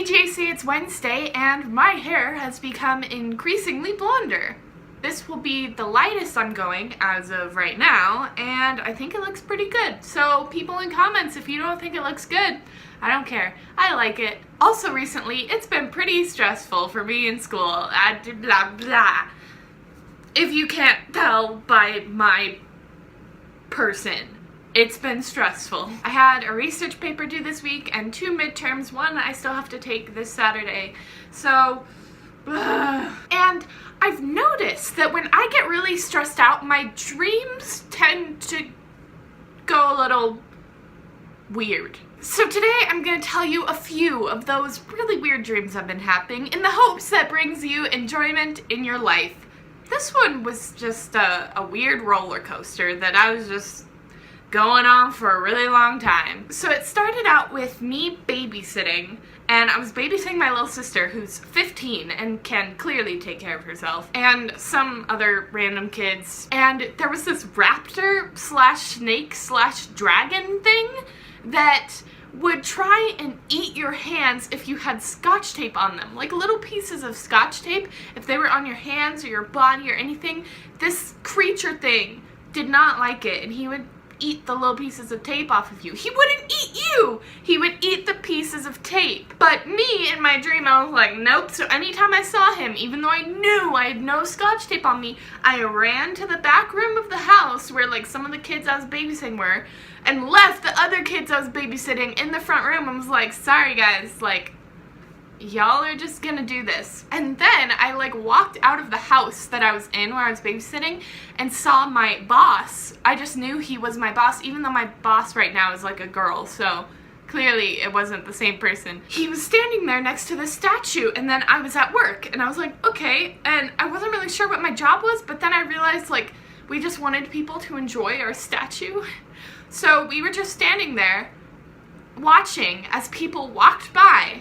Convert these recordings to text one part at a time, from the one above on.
JC, it's Wednesday, and my hair has become increasingly blonder. This will be the lightest I'm going as of right now, and I think it looks pretty good. So people in comments, if you don't think it looks good, I don't care. I like it. Also recently, it's been pretty stressful for me in school. Blah, blah. If you can't tell by my person. It's been stressful. I had a research paper due this week and 2 midterms. One I still have to take this Saturday. So, and I've noticed that when I get really stressed out, my dreams tend to go a little weird. So today I'm going to tell you a few of those really weird dreams I've been having in the hopes that brings you enjoyment in your life. This one was just a weird roller coaster that I was just going on for a really long time. So it started out with me babysitting, and I was babysitting my little sister who's 15 and can clearly take care of herself, and some other random kids. And there was this raptor slash snake slash dragon thing that would try and eat your hands if you had scotch tape on them. Like little pieces of scotch tape, if they were on your hands or your body or anything, this creature thing did not like it, and he would eat the little pieces of tape off of you. He wouldn't eat you! He would eat the pieces of tape. But me, in my dream, I was like, nope. So anytime I saw him, even though I knew I had no scotch tape on me, I ran to the back room of the house where like some of the kids I was babysitting were, and left the other kids I was babysitting in the front room and was like, sorry guys, like, y'all are just gonna do this. And then I like walked out of the house that I was in where I was babysitting and saw my boss. I just knew he was my boss, even though my boss right now is like a girl, so clearly it wasn't the same person. He was standing there next to the statue, and then I was at work and I was like, okay, and I wasn't really sure what my job was, but then I realized like we just wanted people to enjoy our statue. So we were just standing there watching as people walked by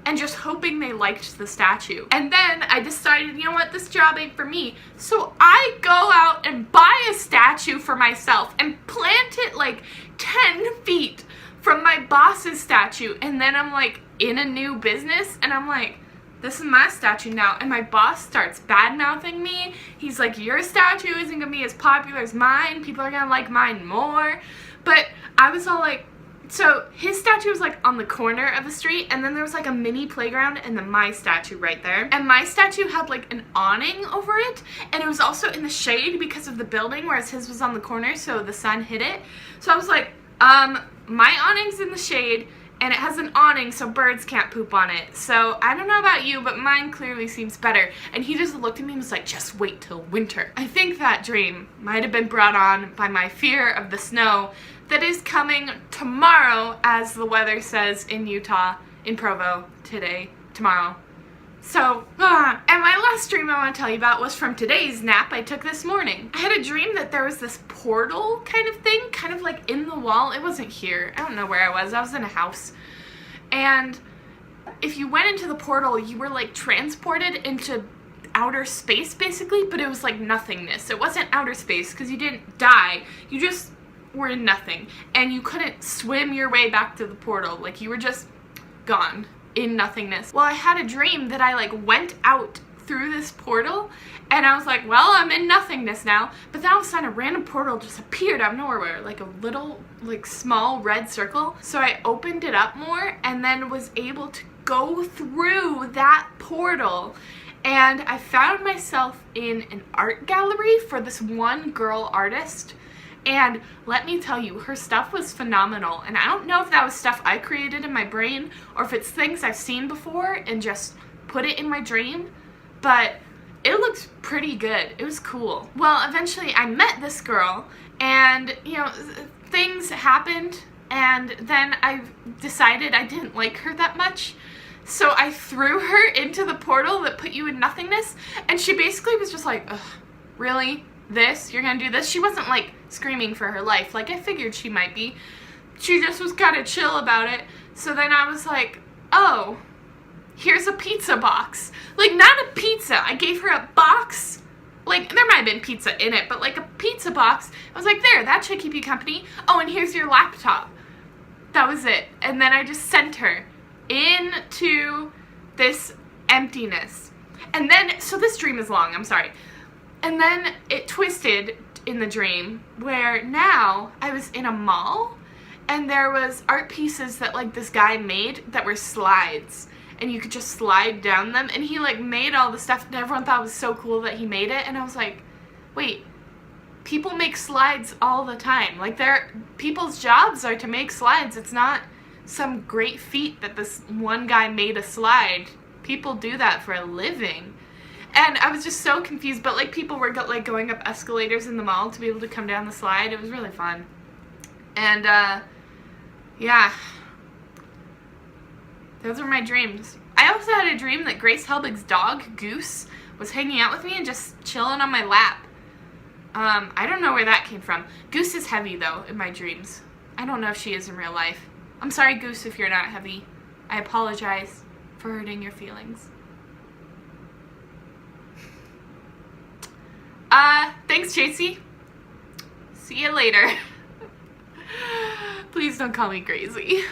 and just hoping they liked the statue. And then I decided, you know what, this job ain't for me. So I go out and buy a statue for myself and plant it like 10 feet from my boss's statue. And then I'm like in a new business and I'm like, this is my statue now. And my boss starts bad-mouthing me. He's like, your statue isn't gonna be as popular as mine. People are gonna like mine more. But I was all like, so his statue was like on the corner of the street, and then there was like a mini playground and then my statue right there. And my statue had like an awning over it, and it was also in the shade because of the building, whereas his was on the corner so the sun hit it. So I was like, my awning's in the shade and it has an awning so birds can't poop on it. So I don't know about you, but mine clearly seems better. And he just looked at me and was like, just wait till winter. I think that dream might have been brought on by my fear of the snow that is coming tomorrow, as the weather says in Utah, in Provo, tomorrow. So, and my last dream I want to tell you about was from today's nap I took this morning. I had a dream that there was this portal kind of thing, kind of like in the wall. It wasn't here. I don't know where I was in a house. And if you went into the portal, you were like transported into outer space basically, but it was like nothingness. It wasn't outer space because you didn't die. You just were in nothing, and you couldn't swim your way back to the portal. Like you were just gone in nothingness. Well, I had a dream that I like went out through this portal, and I was like, well, I'm in nothingness now. But then all of a sudden a random portal just appeared out of nowhere, like a little like small red circle. So I opened it up more and then was able to go through that portal, and I found myself in an art gallery for this one girl artist. And let me tell you, her stuff was phenomenal. And I don't know if that was stuff I created in my brain or if it's things I've seen before and just put it in my dream, but it looked pretty good. It was cool. Well, eventually I met this girl, and you know, things happened, and then I decided I didn't like her that much. So I threw her into the portal that put you in nothingness, and she basically was just like, ugh, really? This? You're gonna do this? She wasn't like screaming for her life like I figured she might be. She just was kind of chill about it. So then I was like, oh, here's a pizza box. Like, not a pizza. I gave her a box. Like, there might have been pizza in it, but like a pizza box. I was like, there, that should keep you company. Oh, and here's your laptop. That was it. And then I just sent her into this emptiness. And then, so this dream is long, I'm sorry. And then it twisted in the dream where now I was in a mall and there was art pieces that like this guy made that were slides and you could just slide down them, and he like made all the stuff and everyone thought it was so cool that he made it, and I was like, wait, people make slides all the time. Like people's jobs are to make slides. It's not some great feat that this one guy made a slide. People do that for a living. And I was just so confused, but like people were like going up escalators in the mall to be able to come down the slide. It was really fun. And yeah, those were my dreams. I also had a dream that Grace Helbig's dog, Goose, was hanging out with me and just chilling on my lap. I don't know where that came from. Goose is heavy though in my dreams. I don't know if she is in real life. I'm sorry, Goose, if you're not heavy. I apologize for hurting your feelings. Thanks, Chasey. See you later. Please don't call me crazy.